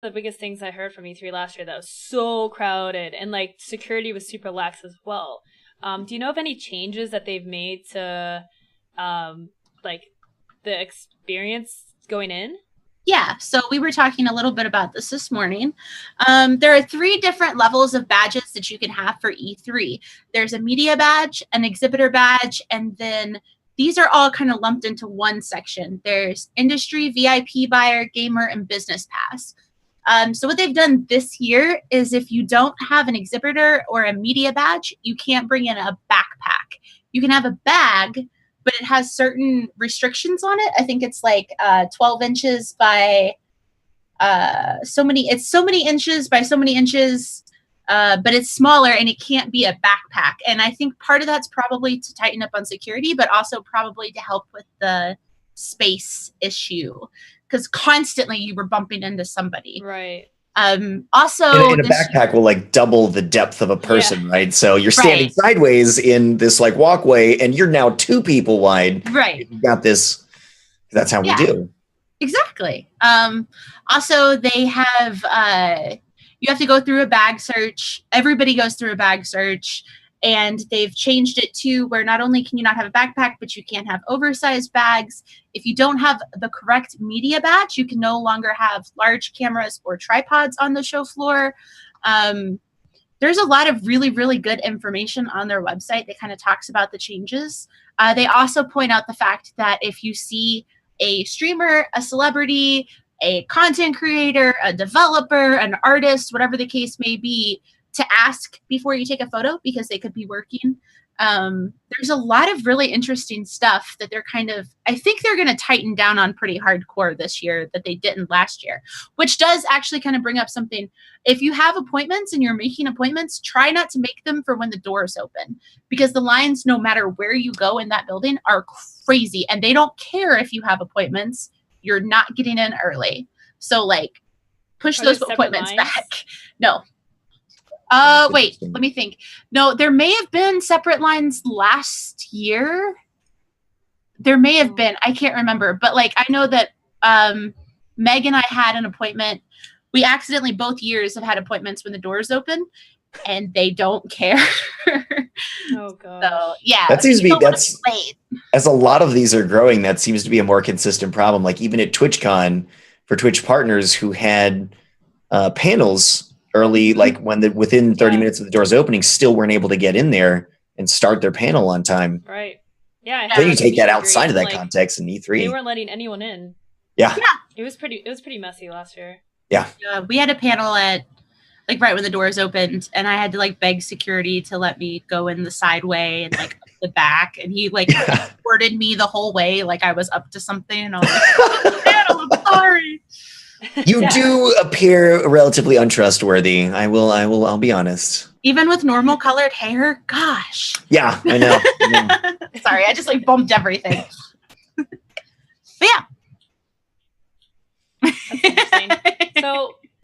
the biggest things I heard from E3 last year that was so crowded and like security was super lax as well. Do you know of any changes that they've made to like the experience going in? Yeah, so we were talking a little bit about this morning. There are 3 different levels of badges that you can have for E3. There's a media badge, an exhibitor badge, and then these are all kind of lumped into one section. There's industry, VIP buyer, gamer, and business pass. So what they've done this year is if you don't have an exhibitor or a media badge, you can't bring in a backpack. You can have a bag, but it has certain restrictions on it. I think it's like 12 inches by so many inches by so many inches, but it's smaller and it can't be a backpack. And I think part of that's probably to tighten up on security, but also probably to help with the space issue because constantly you were bumping into somebody. Right. Also, and a backpack will like double the depth of a person, right? So you're standing sideways in this like walkway and you're now 2 people wide. Right. You got this. That's how we do. Exactly. Also, they have, you have to go through a bag search. Everybody goes through a bag search. And they've changed it to where not only can you not have a backpack, but you can't have oversized bags. If you don't have the correct media badge, you can no longer have large cameras or tripods on the show floor. There's a lot of really, really good information on their website that kind of talks about the changes. They also point out the fact that if you see a streamer, a celebrity, a content creator, a developer, an artist, whatever the case may be, to ask before you take a photo because they could be working. There's a lot of really interesting stuff that they're I think they're going to tighten down on pretty hardcore this year that they didn't last year, which does actually kind of bring up something. If you have appointments and you're making appointments, try not to make them for when the doors open because the lines, no matter where you go in that building, are crazy and they don't care if you have appointments. You're not getting in early. So like push those appointments back. No. Wait, let me think. No, there may have been separate lines last year. There may have been. I can't remember. But like, I know that Meg and I had an appointment. We accidentally both years have had appointments when the doors open and they don't care. Oh god. So yeah. That seems to be, as a lot of these are growing, that seems to be a more consistent problem. Like even at TwitchCon for Twitch partners who had panels early, like when within 30 minutes of the doors opening, still weren't able to get in there and start their panel on time. Right. Yeah. Then you take that outside of that context in E3. They weren't letting anyone in. Yeah. It was pretty messy last year. Yeah. We had a panel at like right when the doors opened and I had to like beg security to let me go in the sideway and like up the back. And he like escorted me the whole way like I was up to something. And I was like, I'm sorry. You do appear relatively untrustworthy. I'll be honest. Even with normal colored hair, gosh. Yeah, I know. Sorry, I just like bumped everything. But yeah. That's interesting. So